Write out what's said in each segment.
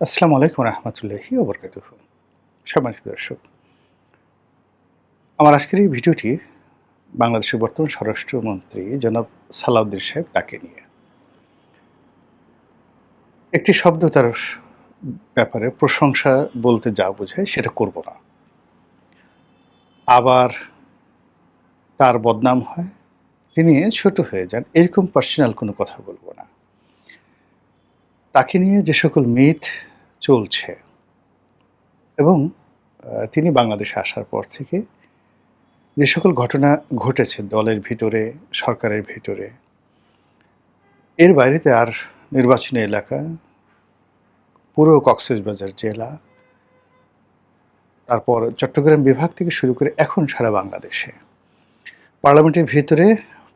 আসসালামু আলাইকুম রহমতুল্লাহি ওয়া বারাকাতুহু। সম্মানিত দর্শক, আমার আজকের এই ভিডিওটি বাংলাদেশের বর্তমান স্বরাষ্ট্রমন্ত্রী জনাব সালাউদ্দিন সাহেব তাকে নিয়ে। একটি শব্দ তার ব্যাপারে প্রশংসা বলতে যা বোঝায় সেটা করব না। আবার তার বদনাম হয়, তিনি ছোট হয়ে যান, এরকম পার্সোনাল কোনো কথা বলব না। তাকে নিয়ে যে সকল মিথ চলছে এবং তিনি বাংলাদেশে আসার পর থেকে যে সকল ঘটনা ঘটেছে দলের ভিতরে, সরকারের ভিতরে, এর বাইরেতে আর নির্বাচনী এলাকা, পুরো কক্সবাজার জেলা, তারপর চট্টগ্রাম বিভাগ থেকে শুরু করে এখন সারা বাংলাদেশে, পার্লামেন্টের ভিতরে,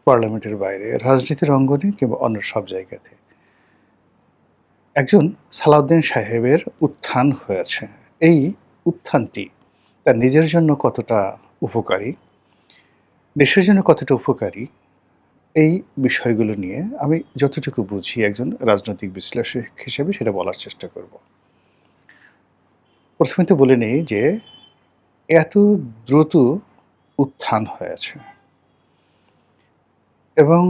পার্লামেন্টের বাইরে, রাজনীতির অঙ্গনে কিংবা অন্য সব জায়গাতে একজন সালাউদ্দিন সাহেবের উত্থান হয়েছে। এই উত্থানটি তার নিজের জন্য কতটা উপকারী, দেশের জন্য কতটা উপকারী, এই বিষয়গুলো নিয়ে আমি যতটুকু বুঝি একজন রাজনৈতিক বিশ্লেষক হিসেবে সেটা বলার চেষ্টা করব। প্রথমে তো বলে নেই যে এত দ্রুত উত্থান হয়েছে এবং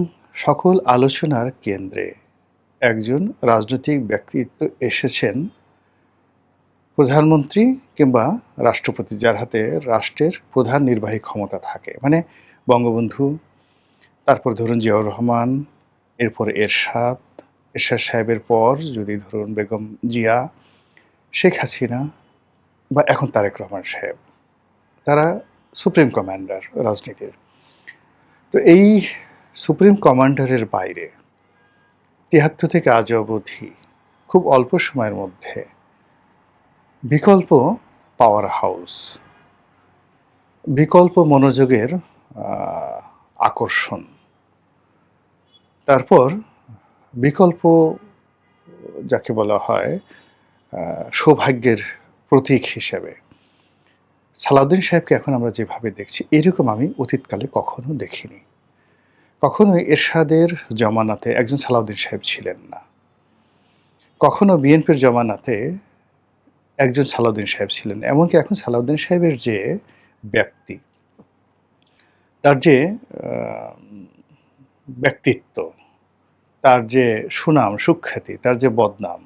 সকল আলোচনার কেন্দ্রে একজন রাজনৈতিক ব্যক্তিত্ব এসেছেন, প্রধানমন্ত্রী কিংবা রাষ্ট্রপতি, যার হাতে রাষ্ট্রের প্রধান নির্বাহী ক্ষমতা থাকে, মানে বঙ্গবন্ধু, তারপর ধরুন জিয়াউর রহমান, এরপর এরশাদ সাহেবের পর যদি ধরুন বেগম জিয়া, শেখ হাসিনা বা এখন তারেক রহমান সাহেব, তারা সুপ্রিম কমান্ডার রাজনীতির। তো এই সুপ্রিম কমান্ডারের বাইরে ৭৩ থেকে আজ অবধি খুব অল্প সময়ের মধ্যে বিকল্প পাওয়ার হাউস, বিকল্প মনোযোগের আকর্ষণ, তারপর বিকল্প যাকে বলা হয় সৌভাগ্যের প্রতীক হিসেবে সালাউদ্দিন সাহেবকে এখন আমরা যেভাবে দেখছি, এরকম আমি অতীতকালে কখনো দেখিনি। কখনোই এরশাদের জমানাতে একজন সালাউদ্দিন সাহেব ছিলেন না, কখনো বিএনপির জমানাতে একজন সালাউদ্দিন সাহেব ছিলেন। এমনকি এখন সালাউদ্দিন সাহেবের যে ব্যক্তি, তার যে ব্যক্তিত্ব, তার যে সুনাম সুখ্যাতি, তার যে বদনাম,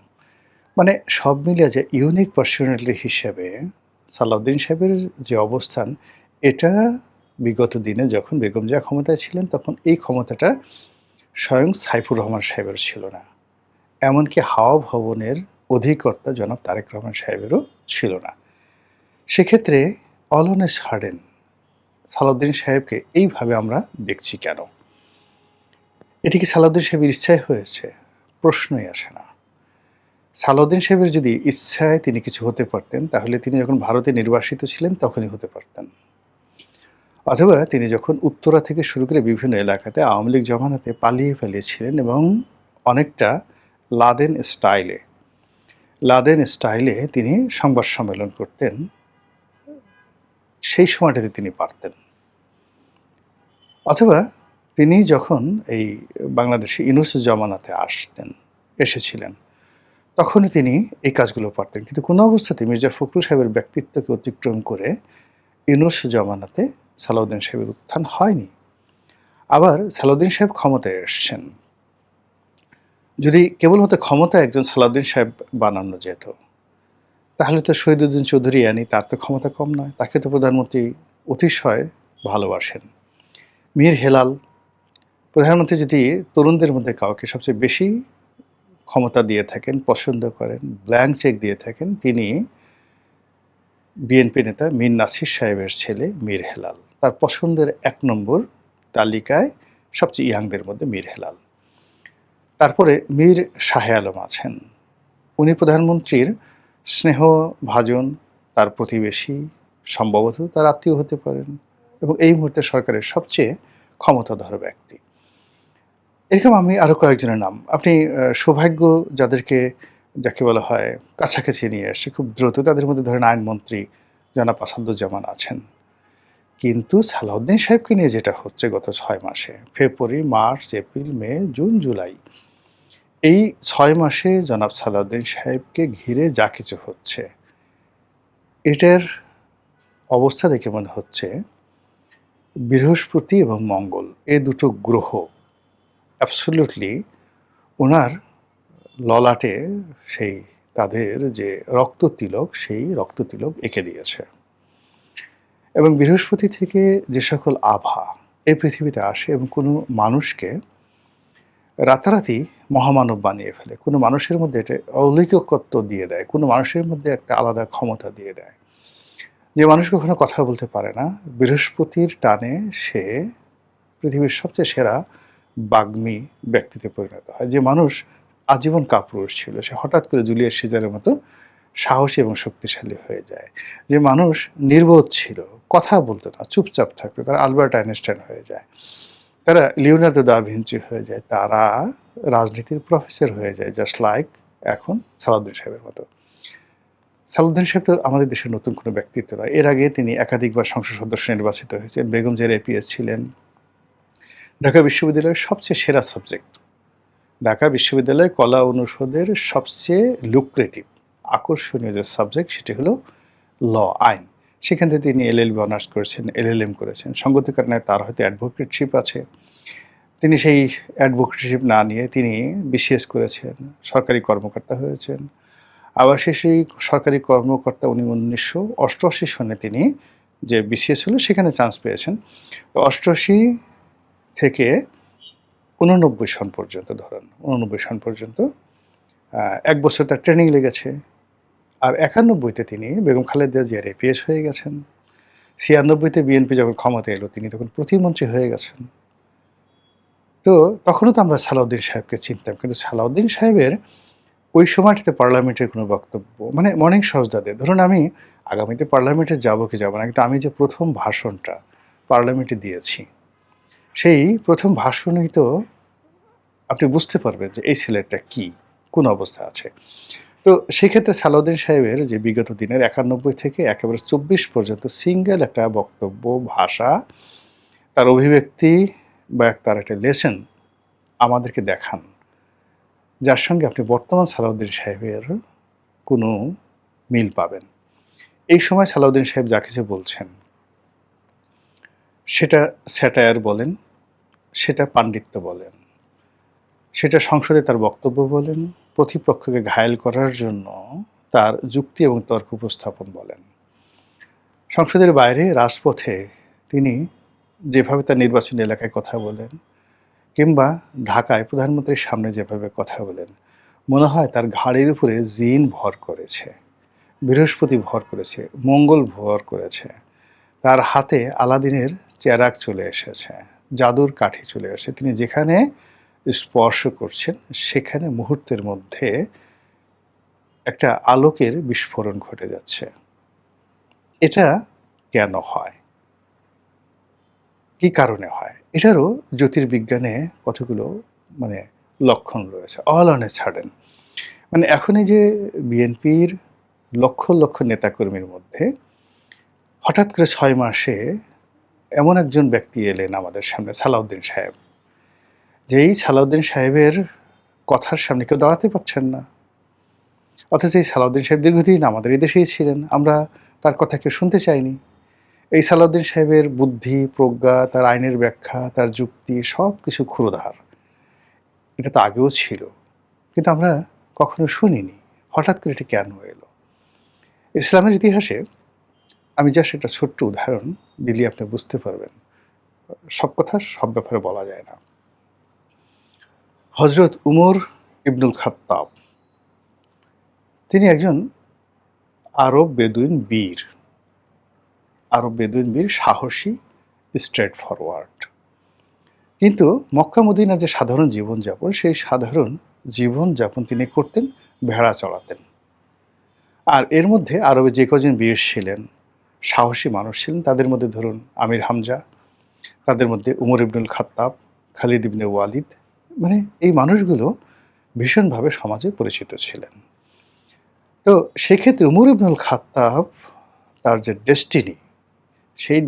মানে সব মিলিয়ে যে ইউনিক পার্সোনালিটি হিসেবে সালাউদ্দিন সাহেবের যে অবস্থান, এটা বিগত দিনে যখন বেগম জিয়া ক্ষমতায় ছিলেন তখন এই ক্ষমতাটা স্বয়ং সাইফুর রহমান সাহেবের ছিল না। এমনকি হাওয়া ভবনের অধিকর্তা জনাব তারেক রহমান সাহেবেরও ছিল না। সেক্ষেত্রে all on a sudden Salauddin সাহেবকে এইভাবে আমরা দেখছি কেন? এটি কি সালাউদ্দিন সাহেবের ইচ্ছায় হয়েছে? প্রশ্নই আসে না। সালাউদ্দিন সাহেবের যদি ইচ্ছায় তিনি কিছু হতে পারতেন, তাহলে তিনি যখন ভারতে নির্বাসিত ছিলেন তখনই হতে পারতেন। অথবা তিনি যখন উত্তরা থেকে শুরু করে বিভিন্ন এলাকাতে আওয়ামী লীগ জমানাতে পালিয়েছিলেন এবং অনেকটা লাদেন স্টাইলে তিনি সংবাদ সম্মেলন করতেন, সেই সময়টাতে তিনি পারতেন। অথবা তিনি যখন এই বাংলাদেশে ইউনূস জমানাতে এসেছিলেন, তখনই তিনি এই কাজগুলো পারতেন। কিন্তু কোনো অবস্থাতেই মির্জা ফখরুল সাহেবের ব্যক্তিত্বকে অতিক্রম করে ইউনূস জমানাতে সালাউদ্দিন সাহেবের উত্থান হয়নি। আবার সালাউদ্দিন সাহেব ক্ষমতায় এসছেন। যদি কেবল হতে ক্ষমতায় একজন সালাউদ্দিন সাহেব বানানো যেত, তাহলে তো শহীদুদ্দিন চৌধুরী তার তো ক্ষমতা কম নয়। তাকে তো প্রধানমন্ত্রী অতিশয় ভালোবাসেন। মীর হেলাল, প্রধানমন্ত্রী যদি তরুণদের মধ্যে কাউকে সবচেয়ে বেশি ক্ষমতা দিয়ে থাকেন, পছন্দ করেন, ব্ল্যাংক চেক দিয়ে থাকেন, তিনি বিএনপি নেতা মীর নাসির সাহেবের ছেলে মীর হেলাল। তার পছন্দের ১ নম্বর তালিকায় সবচেয়ে ইয়াংদের মধ্যে মীর হেলাল। তারপরে মীর শাহে আলম আছেন। উনি প্রধানমন্ত্রীর স্নেহভাজন, তার প্রতিবেশী, সম্ভবত তার আত্মীয় হতে পারেন এবং এই মুহূর্তে সরকারের সবচেয়ে ক্ষমতাধর ব্যক্তি। এরকম আমি আরও কয়েকজনের নাম, আপনি সৌভাগ্য যাকে বলা হয় কাছাকাছি নিয়ে আসছে খুব দ্রুত, তাদের মধ্যে ধরেন আইনমন্ত্রী জনাব আসাদুজ্জামান আছেন। কিন্তু সালাউদ্দিন সাহেবকে নিয়ে যেটা হচ্ছে গত ৬ মাসে, ফেব্রুয়ারি, মার্চ, এপ্রিল, মে, জুন, জুলাই, এই ৬ মাসে জনাব সালাউদ্দিন সাহেবকে ঘিরে যা কিছু হচ্ছে, এটার অবস্থা দেখে মনে হচ্ছে বৃহস্পতি এবং মঙ্গল এ দুটো গ্রহ অ্যাবসোলিউটলি উনার ললাটে সেই তাদের যে রক্ততিলক, সেই রক্ততিলক এঁকে দিয়েছে। এবং বৃহস্পতি থেকে যে সকল আভা এই পৃথিবীতে আসে এবং কোনো মানুষকে রাতারাতি মহামানব বানিয়ে ফেলে, কোনো মানুষের মধ্যে এটা অলৌকিকত্ব দিয়ে দেয়, কোনো মানুষের মধ্যে একটা আলাদা ক্ষমতা দিয়ে দেয়। যে মানুষ কখনো কথা বলতে পারে না, বৃহস্পতির টানে সে পৃথিবীর সবচেয়ে সেরা বাগ্মী ব্যক্তিতে পরিণত হয়। যে মানুষ আজীবন কাপুরুষ ছিল, সে হঠাৎ করে জুলিয়াস সিজারের মতো সাহসী এবং শক্তিশালী হয়ে যায়। যে মানুষ নির্বোধ ছিল, কথা বলতো না, চুপচাপ থাকতো, তারা আলবার্ট আইনস্টাইন হয়ে যায়, তারা লিওনার্দো দা ভিঞ্চি হয়ে যায়, তারা রাজনীতির প্রফেসর হয়ে যায়, জাস্ট লাইক এখন সালাউদ্দিন সাহেবের মতো। সালাউদ্দিন সাহেব তো আমাদের দেশের নতুন কোনো ব্যক্তিত্ব নয়। এর আগে তিনি একাধিকবার সংসদ সদস্য নির্বাচিত হয়েছেন, বেগম জিয়ার এপিএস ছিলেন, ঢাকা বিশ্ববিদ্যালয়ের সবচেয়ে সেরা সাবজেক্ট, ঢাকা বিশ্ববিদ্যালয় কলা অনুষদের সবচেয়ে লুক্রেটিভ আকর্ষণীয় যে সাবজেক্ট সেটি হলো ল, আইন। সেখান থেকে তিনি এলএলবি অনার্স করেছেন, এলএলএম করেছেন। সঙ্গতি কারণে তার হয়তো অ্যাডভোকেটশিপ আছে, তিনি সেই অ্যাডভোকেটশিপ না নিয়ে তিনি বিসিএস করেছেন, সরকারি কর্মকর্তা হয়েছেন। আবার সেই সরকারি কর্মকর্তা উনি ১৯৮৮ সনে তিনি যে বিসিএস হলো সেখানে চান্স পেয়েছেন। তো ৮৮ থেকে ৮৯ সন পর্যন্ত, ধরেন ৮৯ সন পর্যন্ত ১ বছর তার ট্রেনিং লেগেছে। আর ৯১-তে তিনি বেগম খালেদা জিয়ার এপিএস হয়ে গেছেন। ৯৬-তে বিএনপি যখন ক্ষমতায় এলো তিনি তখন প্রতিমন্ত্রী হয়ে গেছেন। তো তখনও তো আমরা সালাউদ্দিন সাহেবকে চিনতাম, কিন্তু সালাউদ্দিন সাহেবের ওই সময়টাতে পার্লামেন্টের কোনো বক্তব্য, মানে মর্নিং সজদাতে, ধরুন আমি আগামীতে পার্লামেন্টে যাব কি যাব না, কিন্তু আমি যে প্রথম ভাষণটা পার্লামেন্টে দিয়েছি, সেই প্রথম ভাষণেই তো আপনি বুঝতে পারবেন যে এই ছেলেটা কি, কোন অবস্থায় আছে। তো সেক্ষেত্রে সালাউদ্দিন সাহেবের যে বিগত দিনের ৯১ থেকে একেবারে ২৪ পর্যন্ত সিঙ্গেল একটা বক্তব্য, ভাষা, তার অভিব্যক্তি বা তার একটা লেসন আমাদেরকে দেখান, যার সঙ্গে আপনি বর্তমান সালাউদ্দিন সাহেবের কোনো মিল পাবেন। এই সময় সালাউদ্দিন সাহেব যা কিছু বলছেন, সেটা স্যাটায়ার বলেন, সেটা পাণ্ডিত্য বলেন, সেটা সংসদে তার বক্তব্য বলেন, প্রতিপক্ষকে ঘায়েল করার জন্য তার যুক্তি এবং তর্ক উপস্থাপন বলেন। সংসদের বাইরে রাজপথে তিনি যেভাবে তার নির্বাচনী এলাকায় কথা বলেন, কিংবা ঢাকায় প্রধানমন্ত্রীর সামনে যেভাবে কথা বলেন, মনে হয় তার ঘাড়ের উপরে জিন ভর করেছে, বৃহস্পতি ভর করেছে, মঙ্গল ভর করেছে, তার হাতে আলাদিনের চেরাগ চলে এসেছে, জাদুর কাঠি চলে এসেছে। তিনি যেখানে স্পর্শ করছেন সেখানে মুহূর্তের মধ্যে একটা আলোকের বিস্ফোরণ ঘটে যাচ্ছে। এটা কেন হয়, কি কারণে হয়? এটারও জ্যোতির্বিজ্ঞানে কতগুলো মানে লক্ষণ রয়েছে। অল অন এ সাডেন, মানে এখন এই যে বিএনপির লক্ষ লক্ষ নেতাকর্মীর মধ্যে হঠাৎ করে ৬ মাসে এমন একজন ব্যক্তি এলেন আমাদের সামনে, সালাউদ্দিন সাহেব। যেই সালাউদ্দিন সাহেবের কথার সামনে কেউ দাঁড়াতে পারছেন না। অথচ এই সালাউদ্দিন সাহেব দীর্ঘদিন আমাদের এই দেশেই ছিলেন, আমরা তার কথা কেউ শুনতে চাইনি। এই সালাউদ্দিন সাহেবের বুদ্ধি, প্রজ্ঞা, তার আইনের ব্যাখ্যা, তার যুক্তি সব কিছু ক্ষুরধার। এটা তো আগেও ছিল, কিন্তু আমরা কখনো শুনিনি। হঠাৎ করে এটা কেন এলো? ইসলামের ইতিহাসে আমি জাস্ট একটা ছোট্ট উদাহরণ দিলেই আপনি বুঝতে পারবেন। সব কথা সব ব্যাপারে বলা যায় না। হযরত উমর ইবনুল খাত্তাব, তিনি একজন আরব বেদুইন বীর, সাহসী, স্ট্রেট ফরওয়ার্ড। কিন্তু মক্কা মদিনার যে সাধারণ জীবনযাপন, সেই সাধারণ জীবনযাপন তিনি করতেন, ভেড়া চড়াতেন। আর এর মধ্যে আরবে যে কজন বীর ছিলেন, সাহসী মানুষ ছিলেন, তাদের মধ্যে ধরুন আমির হামজা, তাদের মধ্যে উমর ইবনুল খাত্তাব, খালিদ ইবনে ওয়ালিদ, মানে এই মানুষগুলো ভীষণভাবে সমাজে পরিচিত ছিলেন। তো সেক্ষেত্রে উমর ইবনুল খাত্তাব তার যে ডেস্টিনি, সেই